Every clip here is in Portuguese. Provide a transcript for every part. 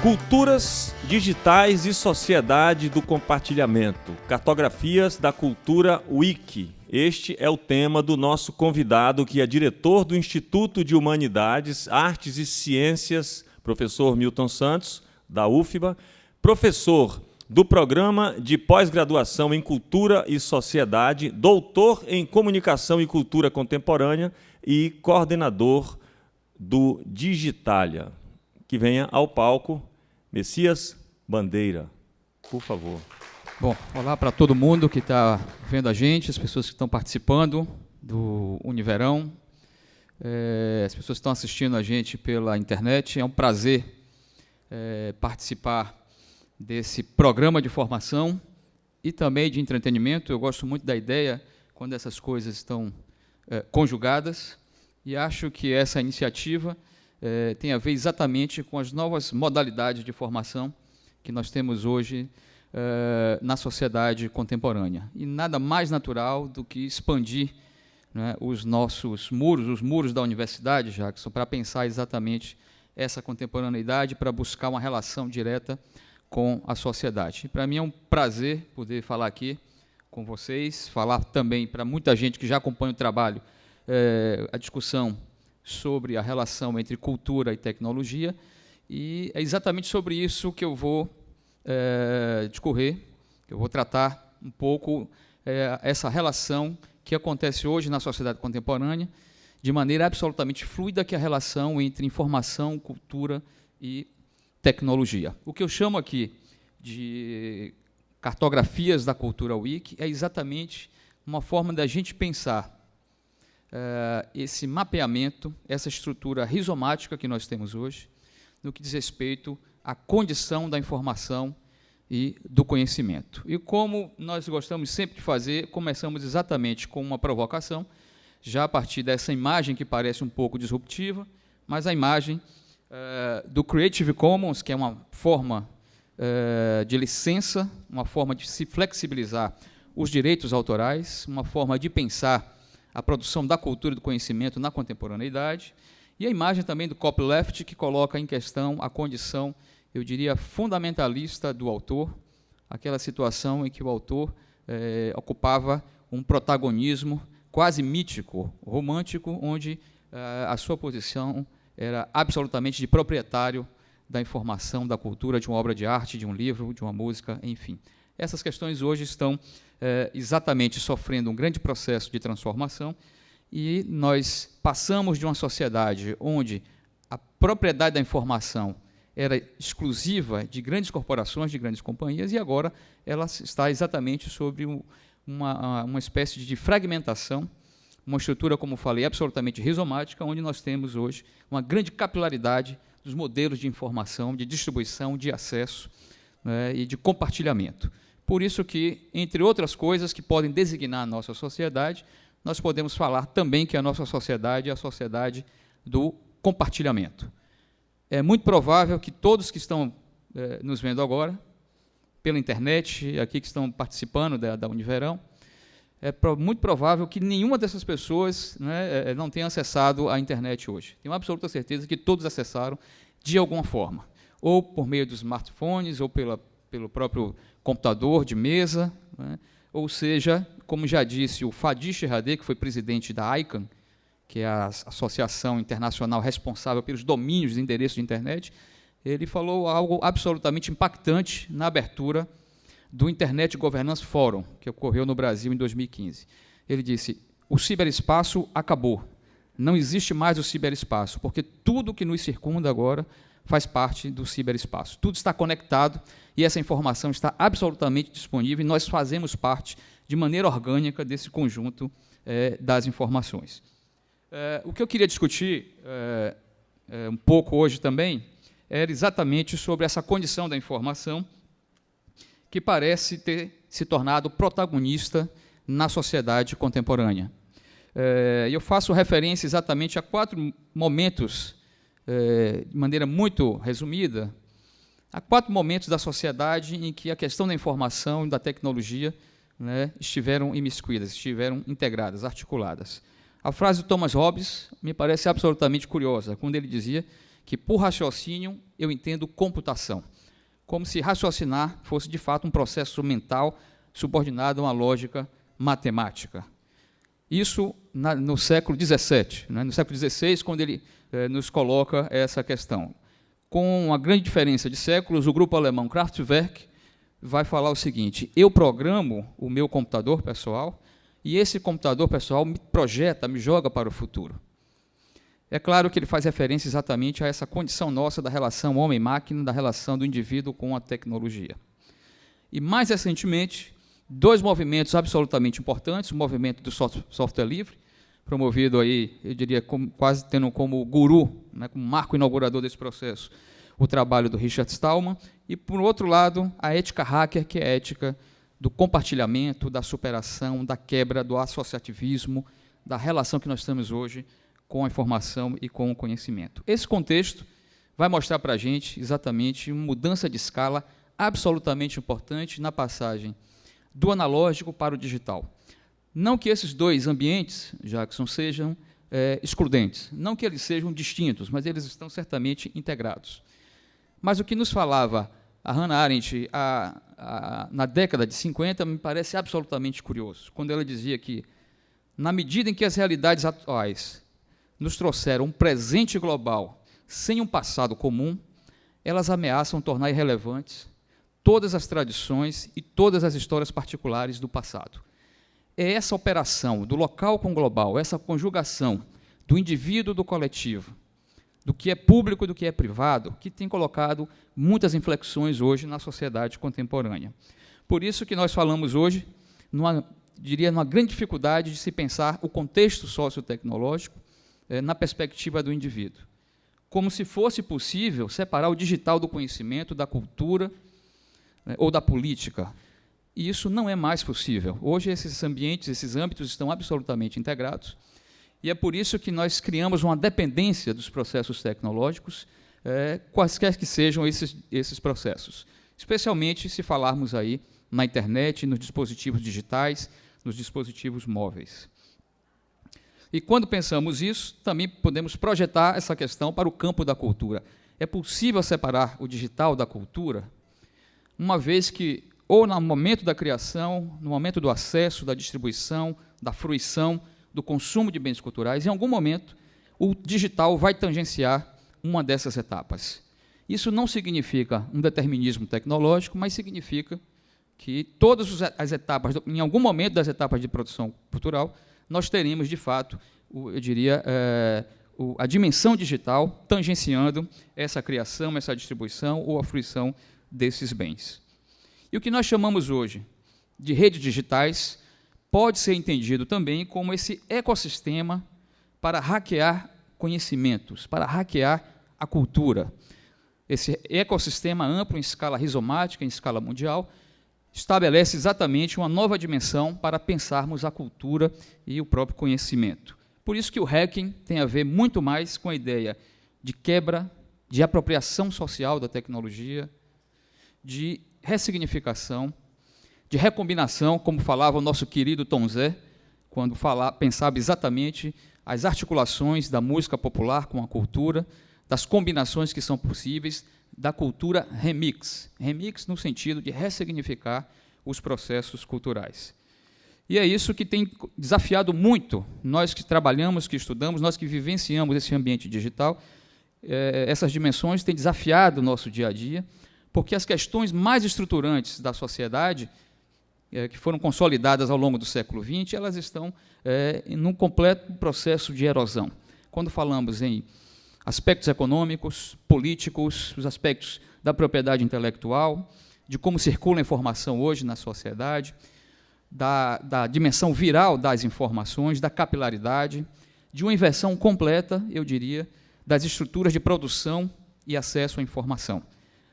Culturas digitais e sociedade do compartilhamento. Cartografias da cultura Wiki. Este é o tema do nosso convidado, que é diretor do Instituto de Humanidades, Artes e Ciências, professor Milton Santos, da UFBA, professor do Programa de Pós-Graduação em Cultura e Sociedade, doutor em Comunicação e Cultura Contemporânea e coordenador do Digitalia. Que venha ao palco Messias Bandeira, por favor. Bom, olá para todo mundo que está vendo a gente, as pessoas que estão participando do Univerão, as pessoas que estão assistindo a gente pela internet. É um prazer participar desse programa de formação e também de entretenimento. Eu gosto muito da ideia quando essas coisas estão conjugadas, e acho que essa iniciativa tem a ver exatamente com as novas modalidades de formação que nós temos hoje na sociedade contemporânea. E nada mais natural do que expandir, né, os nossos muros, os muros da universidade, Jackson, para pensar exatamente essa contemporaneidade, para buscar uma relação direta com a sociedade. Para mim é um prazer poder falar aqui com vocês, falar também para muita gente que já acompanha o trabalho, a discussão sobre a relação entre cultura e tecnologia, e é exatamente sobre isso que eu vou discorrer, que eu vou tratar um pouco essa relação que acontece hoje na sociedade contemporânea, de maneira absolutamente fluida, que é a relação entre informação, cultura e tecnologia. O que eu chamo aqui de cartografias da cultura Wiki é exatamente uma forma da gente pensar esse mapeamento, essa estrutura rizomática que nós temos hoje, no que diz respeito à condição da informação e do conhecimento. E como nós gostamos sempre de fazer, começamos exatamente com uma provocação, já a partir dessa imagem que parece um pouco disruptiva, mas a imagem do Creative Commons, que é uma forma de licença, uma forma de se flexibilizar os direitos autorais, uma forma de pensar a produção da cultura e do conhecimento na contemporaneidade, e a imagem também do copyleft, que coloca em questão a condição, eu diria, fundamentalista do autor, aquela situação em que o autor ocupava um protagonismo quase mítico, romântico, onde a sua posição era absolutamente de proprietário da informação, da cultura, de uma obra de arte, de um livro, de uma música, enfim. Essas questões hoje estão exatamente sofrendo um grande processo de transformação, e nós passamos de uma sociedade onde a propriedade da informação era exclusiva de grandes corporações, de grandes companhias, e agora ela está exatamente sobre uma espécie de fragmentação, uma estrutura, como falei, absolutamente rizomática, onde nós temos hoje uma grande capilaridade dos modelos de informação, de distribuição, de acesso, né, e de compartilhamento. Por isso que, entre outras coisas que podem designar a nossa sociedade, nós podemos falar também que a nossa sociedade é a sociedade do compartilhamento. É muito provável que todos que estão nos vendo agora, pela internet, aqui que estão participando da Univerão, muito provável que nenhuma dessas pessoas, né, não tenha acessado a internet hoje. Tenho absoluta certeza que todos acessaram de alguma forma, ou por meio dos smartphones, ou pelo próprio computador de mesa, né? Ou seja, como já disse o Fadi Sherhadeh, que foi presidente da ICANN, que é a associação internacional responsável pelos domínios de endereços de internet, ele falou algo absolutamente impactante na abertura do Internet Governance Forum, que ocorreu no Brasil em 2015. Ele disse: o ciberespaço acabou, não existe mais o ciberespaço, porque tudo que nos circunda agora faz parte do ciberespaço. Tudo está conectado e essa informação está absolutamente disponível, e nós fazemos parte, de maneira orgânica, desse conjunto das informações. O que eu queria discutir um pouco hoje também era exatamente sobre essa condição da informação, que parece ter se tornado protagonista na sociedade contemporânea. Eu faço referência exatamente a 4 momentos, de maneira muito resumida, há 4 momentos da sociedade em que a questão da informação e da tecnologia, né, estiveram imiscuídas, estiveram integradas, articuladas. A frase do Thomas Hobbes me parece absolutamente curiosa, quando ele dizia que, por raciocínio, eu entendo computação, como se raciocinar fosse, de fato, um processo mental subordinado a uma lógica matemática. Isso no século XVII, né? No século XVI, quando ele nos coloca essa questão. Com uma grande diferença de séculos, o grupo alemão Kraftwerk vai falar o seguinte: eu programo o meu computador pessoal e esse computador pessoal me projeta, me joga para o futuro. É claro que ele faz referência exatamente a essa condição nossa da relação homem-máquina, da relação do indivíduo com a tecnologia. E, mais recentemente, dois movimentos absolutamente importantes: o movimento do software livre, promovido aí, eu diria, quase tendo como guru, né, como marco inaugurador desse processo, o trabalho do Richard Stallman, e, por outro lado, a ética hacker, que é a ética do compartilhamento, da superação, da quebra, do associativismo, da relação que nós temos hoje com a informação e com o conhecimento. Esse contexto vai mostrar para a gente exatamente uma mudança de escala absolutamente importante na passagem do analógico para o digital. Não que esses dois ambientes, Jackson, sejam excludentes, não que eles sejam distintos, mas eles estão certamente integrados. Mas o que nos falava a Hannah Arendt na década de 50 me parece absolutamente curioso, quando ela dizia que, na medida em que as realidades atuais nos trouxeram um presente global sem um passado comum, elas ameaçam tornar irrelevantes todas as tradições e todas as histórias particulares do passado. É essa operação do local com o global, essa conjugação do indivíduo do coletivo, do que é público e do que é privado, que tem colocado muitas inflexões hoje na sociedade contemporânea. Por isso que nós falamos hoje, numa grande dificuldade de se pensar o contexto sociotecnológico na perspectiva do indivíduo, como se fosse possível separar o digital do conhecimento, da cultura, ou da política. E isso não é mais possível. Hoje esses ambientes, esses âmbitos estão absolutamente integrados, e é por isso que nós criamos uma dependência dos processos tecnológicos, quaisquer que sejam esses processos, especialmente se falarmos aí na internet, nos dispositivos digitais, nos dispositivos móveis. E, quando pensamos isso, também podemos projetar essa questão para o campo da cultura. É possível separar o digital da cultura, uma vez que, ou no momento da criação, no momento do acesso, da distribuição, da fruição, do consumo de bens culturais, em algum momento, o digital vai tangenciar uma dessas etapas. Isso não significa um determinismo tecnológico, mas significa que todas as etapas, em algum momento das etapas de produção cultural, nós teremos, de fato, eu diria, a dimensão digital tangenciando essa criação, essa distribuição ou a fruição desses bens. E o que nós chamamos hoje de redes digitais pode ser entendido também como esse ecossistema para hackear conhecimentos, para hackear a cultura. Esse ecossistema amplo em escala rizomática, em escala mundial, estabelece exatamente uma nova dimensão para pensarmos a cultura e o próprio conhecimento. Por isso que o hacking tem a ver muito mais com a ideia de quebra, de apropriação social da tecnologia, de ressignificação, de recombinação, como falava o nosso querido Tom Zé, quando pensava exatamente as articulações da música popular com a cultura, das combinações que são possíveis, da cultura remix. Remix no sentido de ressignificar os processos culturais. E é isso que tem desafiado muito nós que trabalhamos, que estudamos, nós que vivenciamos esse ambiente digital. Essas dimensões têm desafiado o nosso dia a dia, porque as questões mais estruturantes da sociedade, que foram consolidadas ao longo do século XX, elas estão num completo processo de erosão. Quando falamos em aspectos econômicos, políticos, os aspectos da propriedade intelectual, de como circula a informação hoje na sociedade, da dimensão viral das informações, da capilaridade, de uma inversão completa, eu diria, das estruturas de produção e acesso à informação.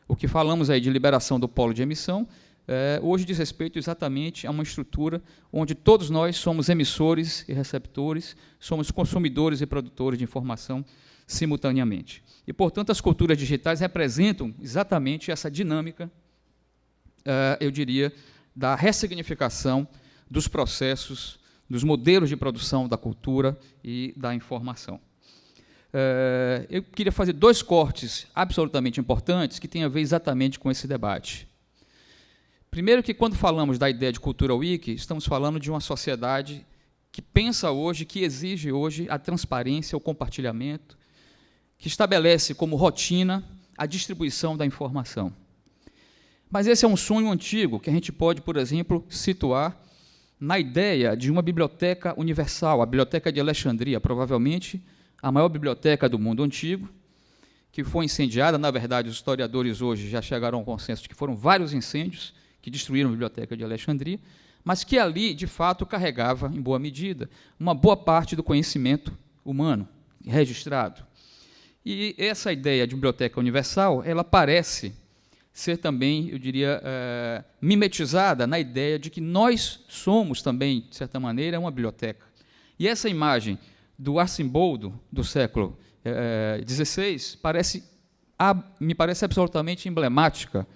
O que falamos aí de liberação do polo de emissão, hoje diz respeito exatamente a uma estrutura onde todos nós somos emissores e receptores, somos consumidores e produtores de informação simultaneamente. E, portanto, as culturas digitais representam exatamente essa dinâmica, eu diria, da ressignificação dos processos, dos modelos de produção da cultura e da informação. eu queria fazer 2 cortes absolutamente importantes que têm a ver exatamente com esse debate. Primeiro que, quando falamos da ideia de cultura wiki, estamos falando de uma sociedade que pensa hoje, que exige hoje a transparência, o compartilhamento, que estabelece como rotina a distribuição da informação. Mas esse é um sonho antigo que a gente pode, por exemplo, situar na ideia de uma biblioteca universal, a Biblioteca de Alexandria, provavelmente a maior biblioteca do mundo antigo, que foi incendiada. Na verdade, os historiadores hoje já chegaram ao consenso de que foram vários incêndios que destruíram a Biblioteca de Alexandria, mas que ali, de fato, carregava, em boa medida, uma boa parte do conhecimento humano registrado. E essa ideia de biblioteca universal, ela parece ser também, eu diria, mimetizada na ideia de que nós somos também, de certa maneira, uma biblioteca. E essa imagem do Arcimboldo, do século XVI, me parece absolutamente emblemática,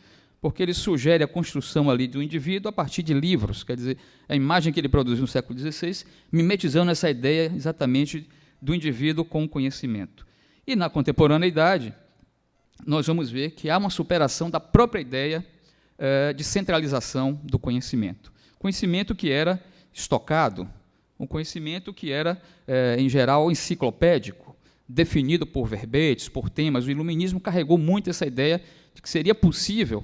porque ele sugere a construção ali do indivíduo a partir de livros, quer dizer, a imagem que ele produziu no século XVI, mimetizando essa ideia exatamente do indivíduo com conhecimento. E, na contemporaneidade, nós vamos ver que há uma superação da própria ideia de centralização do conhecimento. Conhecimento que era estocado, um conhecimento que era, em geral, enciclopédico, definido por verbetes, por temas. O iluminismo carregou muito essa ideia de que seria possível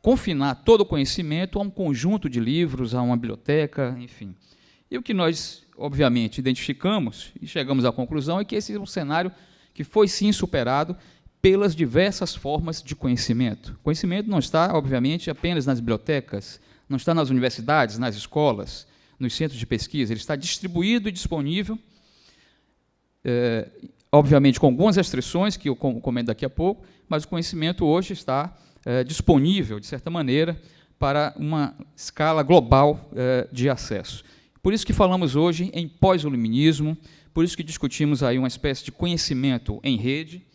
confinar todo o conhecimento a um conjunto de livros, a uma biblioteca, enfim. E o que nós, obviamente, identificamos e chegamos à conclusão é que esse é um cenário que foi, sim, superado pelas diversas formas de conhecimento. O conhecimento não está, obviamente, apenas nas bibliotecas, não está nas universidades, nas escolas, nos centros de pesquisa, ele está distribuído e disponível, obviamente com algumas restrições, que eu comento daqui a pouco, mas o conhecimento hoje está disponível, de certa maneira, para uma escala global de acesso. Por isso que falamos hoje em pós-iluminismo, por isso que discutimos aí uma espécie de conhecimento em rede,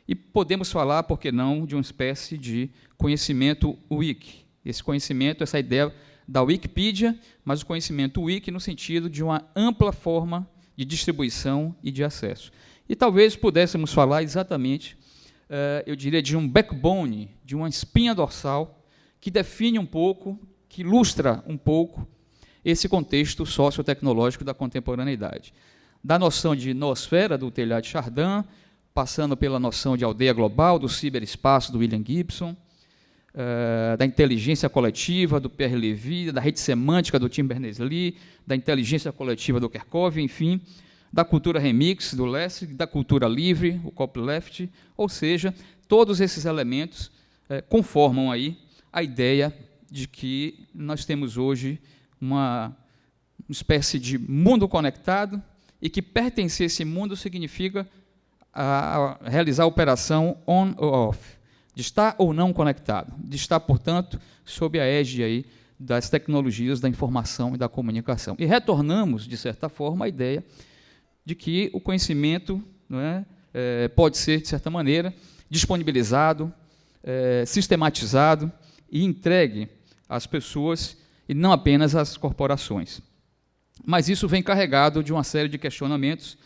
e podemos falar, por que não, de uma espécie de conhecimento wiki. Esse conhecimento, essa ideia da Wikipedia, mas o conhecimento wiki no sentido de uma ampla forma de distribuição e de acesso. E talvez pudéssemos falar exatamente, eu diria, de um backbone, de uma espinha dorsal, que define um pouco, que ilustra um pouco esse contexto sociotecnológico da contemporaneidade. Da noção de noosfera, do Teilhard de Chardin, passando pela noção de aldeia global, do ciberespaço, do William Gibson, da inteligência coletiva, do Pierre Levy, da rede semântica, do Tim Berners-Lee, da inteligência coletiva, do Kerckhoff, enfim, da cultura remix, do Lessig, da cultura livre, o copyleft, ou seja, todos esses elementos conformam aí a ideia de que nós temos hoje uma espécie de mundo conectado e que pertencer a esse mundo significa realizar a operação on ou off, de estar ou não conectado, de estar, portanto, sob a égide aí das tecnologias da informação e da comunicação. E retornamos, de certa forma, à ideia de que o conhecimento, não é, pode ser, de certa maneira, disponibilizado, sistematizado e entregue às pessoas e não apenas às corporações. Mas isso vem carregado de uma série de questionamentos,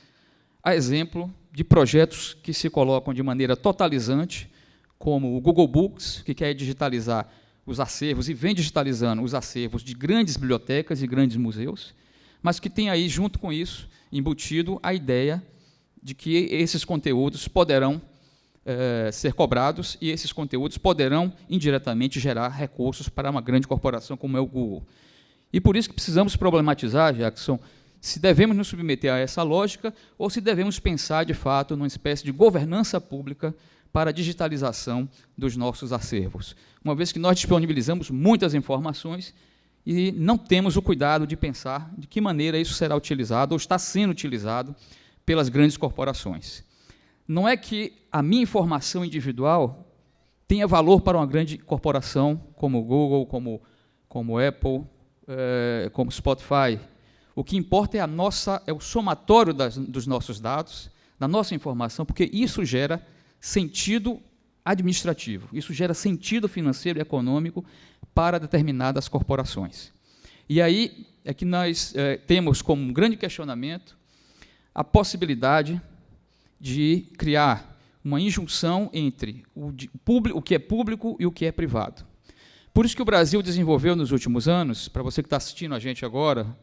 a exemplo de projetos que se colocam de maneira totalizante, como o Google Books, que quer digitalizar os acervos e vem digitalizando os acervos de grandes bibliotecas e grandes museus, mas que tem aí, junto com isso, embutido a ideia de que esses conteúdos poderão ser cobrados e esses conteúdos poderão, indiretamente, gerar recursos para uma grande corporação como é o Google. E por isso que precisamos problematizar, Jackson, se devemos nos submeter a essa lógica ou se devemos pensar, de fato, numa espécie de governança pública para a digitalização dos nossos acervos, uma vez que nós disponibilizamos muitas informações e não temos o cuidado de pensar de que maneira isso será utilizado ou está sendo utilizado pelas grandes corporações. Não é que a minha informação individual tenha valor para uma grande corporação como o Google, como Apple, como Spotify. O que importa é o somatório dos nossos dados, da nossa informação, porque isso gera sentido administrativo, isso gera sentido financeiro e econômico para determinadas corporações. E aí é que nós temos como um grande questionamento a possibilidade de criar uma injunção entre o que é público e o que é privado. Por isso que o Brasil desenvolveu nos últimos anos, para você que está assistindo a gente agora,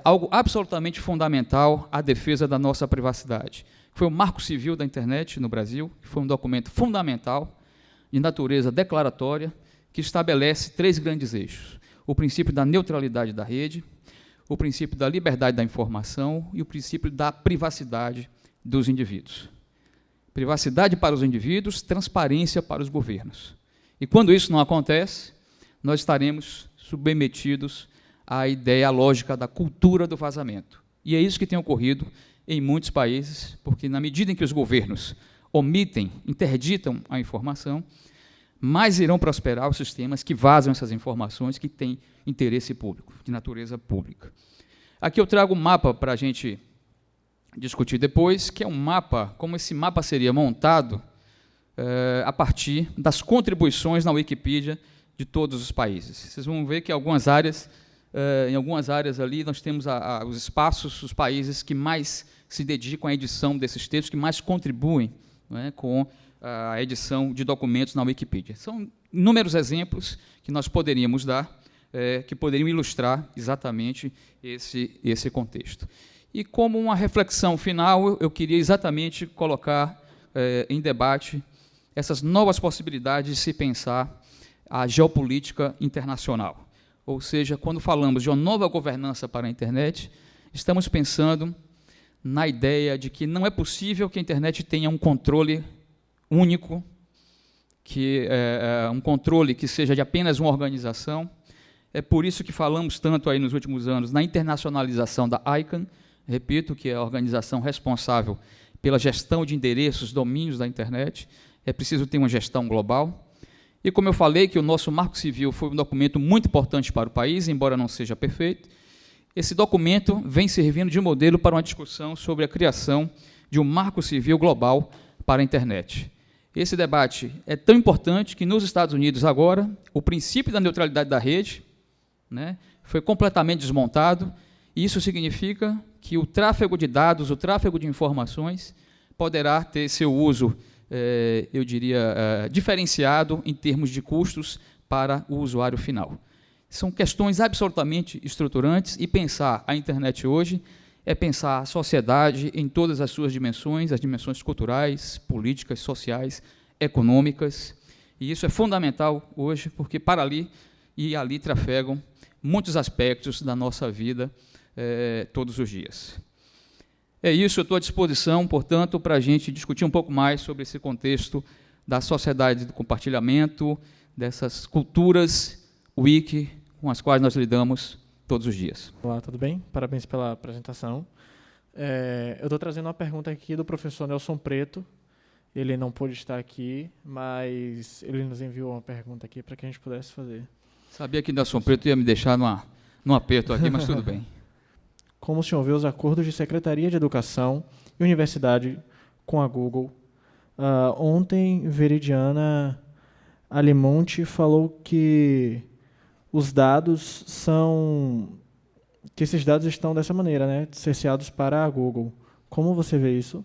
algo absolutamente fundamental à defesa da nossa privacidade. Foi o Marco Civil da Internet no Brasil, que foi um documento fundamental, de natureza declaratória, que estabelece 3 grandes eixos: o princípio da neutralidade da rede, o princípio da liberdade da informação e o princípio da privacidade dos indivíduos. Privacidade para os indivíduos, transparência para os governos. E quando isso não acontece, nós estaremos submetidos à ideia, à lógica da cultura do vazamento. E é isso que tem ocorrido em muitos países, porque na medida em que os governos omitem, interditam a informação, mais irão prosperar os sistemas que vazam essas informações que têm interesse público, de natureza pública. Aqui eu trago um mapa para a gente discutir depois, que é um mapa, como esse mapa seria montado a partir das contribuições na Wikipedia de todos os países. Vocês vão ver que em algumas áreas ali nós temos os espaços, os países que mais se dedicam à edição desses textos, que mais contribuem, não é, com a edição de documentos na Wikipedia. São inúmeros exemplos que nós poderíamos dar, que poderiam ilustrar exatamente esse contexto. E como uma reflexão final, eu queria exatamente colocar em debate essas novas possibilidades de se pensar a geopolítica internacional. Ou seja, quando falamos de uma nova governança para a internet, estamos pensando na ideia de que não é possível que a internet tenha um controle único, um controle que seja de apenas uma organização. É por isso que falamos tanto aí nos últimos anos na internacionalização da ICANN, repito, que é a organização responsável pela gestão de endereços, domínios da internet. É preciso ter uma gestão global. E como eu falei que o nosso Marco Civil foi um documento muito importante para o país, embora não seja perfeito, esse documento vem servindo de modelo para uma discussão sobre a criação de um Marco Civil global para a internet. Esse debate é tão importante que nos Estados Unidos agora o princípio da neutralidade da rede, né, foi completamente desmontado, e isso significa que o tráfego de dados, o tráfego de informações poderá ter seu uso, eu diria, diferenciado em termos de custos para o usuário final. São questões absolutamente estruturantes, e pensar a internet hoje é pensar a sociedade em todas as suas dimensões, as dimensões culturais, políticas, sociais, econômicas, e isso é fundamental hoje, porque para ali e ali trafegam muitos aspectos da nossa vida todos os dias. É isso, eu estou à disposição, portanto, para a gente discutir um pouco mais sobre esse contexto da sociedade do compartilhamento, dessas culturas wiki com as quais nós lidamos todos os dias. Olá, tudo bem? Parabéns pela apresentação. Eu estou trazendo uma pergunta aqui do professor Nelson Preto. Ele não pôde estar aqui, mas ele nos enviou uma pergunta aqui para que a gente pudesse fazer. Sabia que Nelson Preto ia me deixar num aperto aqui, mas tudo bem. Como o senhor vê os acordos de Secretaria de Educação e Universidade com a Google? Ontem, Veridiana Alimonte falou que os dados que esses dados estão dessa maneira, né, cerceados para a Google. Como você vê isso?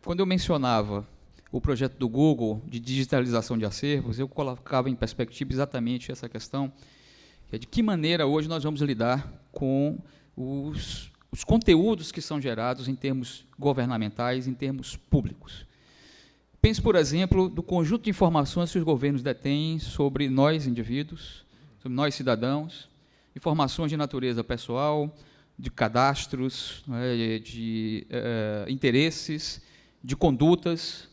Quando eu mencionava o projeto do Google de digitalização de acervos, eu colocava em perspectiva exatamente essa questão, que é de que maneira hoje nós vamos lidar com os conteúdos que são gerados em termos governamentais, em termos públicos. Pense, por exemplo, do conjunto de informações que os governos detêm sobre nós, indivíduos, sobre nós, cidadãos, informações de natureza pessoal, de cadastros, de interesses, de condutas.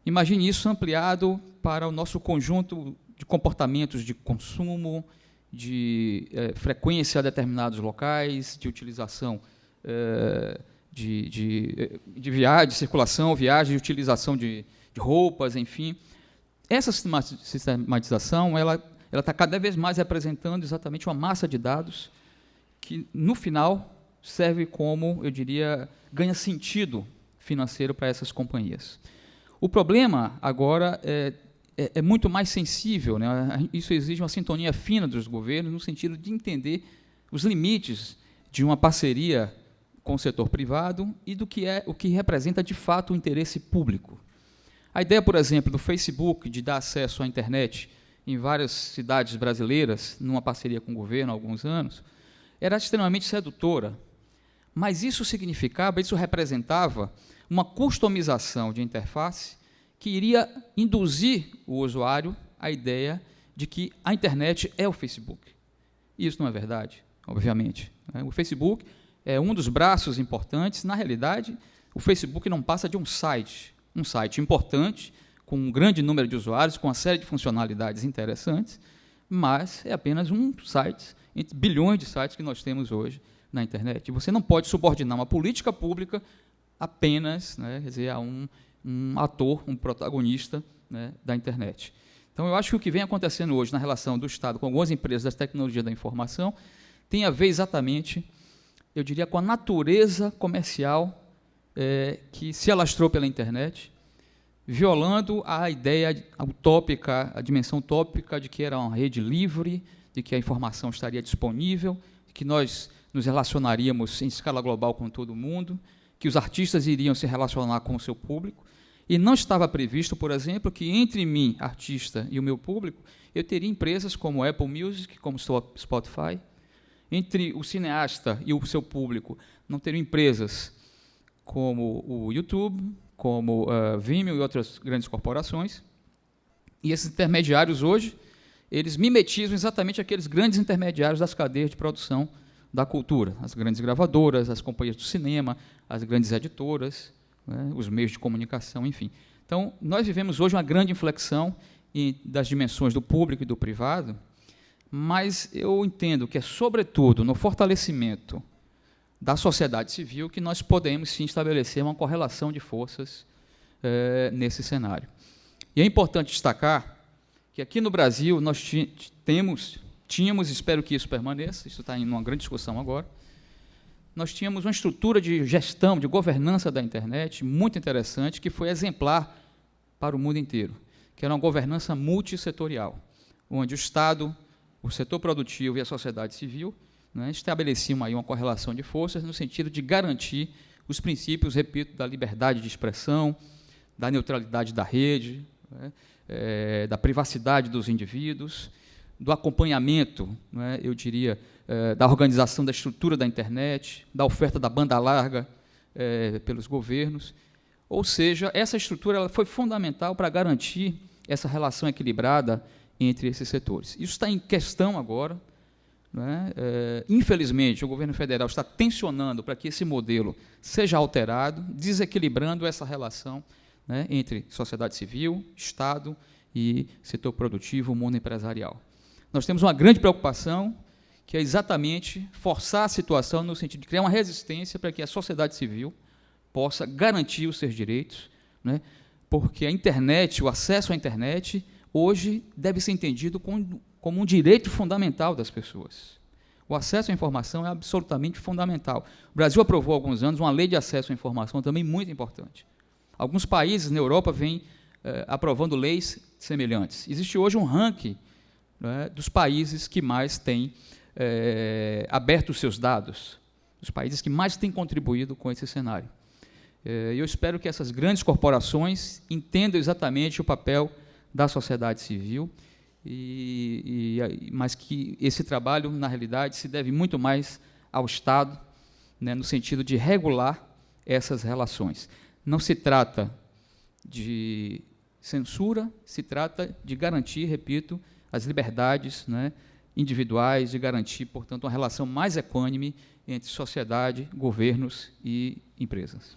Imagine isso ampliado para o nosso conjunto de comportamentos de consumo, de frequência a determinados locais, de utilização de viagem, de circulação, viagem, de utilização de roupas, enfim. Essa sistematização ela está cada vez mais representando exatamente uma massa de dados que, no final, serve como, eu diria, ganha sentido financeiro para essas companhias. O problema, agora, é muito mais sensível, né? Isso exige uma sintonia fina dos governos, no sentido de entender os limites de uma parceria com o setor privado e do que o que representa de fato o interesse público. A ideia, por exemplo, do Facebook de dar acesso à internet em várias cidades brasileiras, numa parceria com o governo há alguns anos, era extremamente sedutora, mas isso representava uma customização de interface que iria induzir o usuário à ideia de que a internet é o Facebook. Isso não é verdade, obviamente. O Facebook é um dos braços importantes. Na realidade, o Facebook não passa de um site importante, com um grande número de usuários, com uma série de funcionalidades interessantes, mas é apenas um site, entre bilhões de sites que nós temos hoje na internet. E você não pode subordinar uma política pública apenas, quer dizer, a um ator, um protagonista, da internet. Então, eu acho que o que vem acontecendo hoje na relação do Estado com algumas empresas das tecnologias da informação tem a ver exatamente, eu diria, com a natureza comercial que se alastrou pela internet, violando a ideia utópica, a dimensão utópica de que era uma rede livre, de que a informação estaria disponível, de que nós nos relacionaríamos em escala global com todo mundo, que os artistas iriam se relacionar com o seu público, e não estava previsto, por exemplo, que entre mim, artista, e o meu público, eu teria empresas como Apple Music, como Spotify. Entre o cineasta e o seu público, não teriam empresas como o YouTube, como Vimeo e outras grandes corporações. E esses intermediários hoje, eles mimetizam exatamente aqueles grandes intermediários das cadeias de produção da cultura, as grandes gravadoras, as companhias do cinema, as grandes editoras, os meios de comunicação, enfim. Então, nós vivemos hoje uma grande inflexão das dimensões do público e do privado, mas eu entendo que é, sobretudo, no fortalecimento da sociedade civil que nós podemos, sim, estabelecer uma correlação de forças nesse cenário. E é importante destacar que aqui no Brasil nós tínhamos, espero que isso permaneça, isso está em uma grande discussão agora, nós tínhamos uma estrutura de gestão, de governança da internet muito interessante, que foi exemplar para o mundo inteiro, que era uma governança multissetorial, onde o Estado, o setor produtivo e a sociedade civil estabeleciam aí uma correlação de forças no sentido de garantir os princípios, repito, da liberdade de expressão, da neutralidade da rede, da privacidade dos indivíduos, do acompanhamento, eu diria, da organização da estrutura da internet, da oferta da banda larga pelos governos. Ou seja, essa estrutura ela foi fundamental para garantir essa relação equilibrada entre esses setores. Isso está em questão agora. Infelizmente, o governo federal está tensionando para que esse modelo seja alterado, desequilibrando essa relação entre sociedade civil, Estado e setor produtivo, mundo empresarial. Nós temos uma grande preocupação, que é exatamente forçar a situação no sentido de criar uma resistência para que a sociedade civil possa garantir os seus direitos, porque a internet, o acesso à internet, hoje deve ser entendido como um direito fundamental das pessoas. O acesso à informação é absolutamente fundamental. O Brasil aprovou há alguns anos uma lei de acesso à informação também muito importante. Alguns países na Europa vêm aprovando leis semelhantes. Existe hoje um ranking dos países que mais têm aberto os seus dados, dos países que mais têm contribuído com esse cenário. Eu espero que essas grandes corporações entendam exatamente o papel da sociedade civil, mas que esse trabalho, na realidade, se deve muito mais ao Estado, no sentido de regular essas relações. Não se trata de censura, se trata de garantir, repito, as liberdades individuais, de garantir, portanto, uma relação mais equânime entre sociedade, governos e empresas.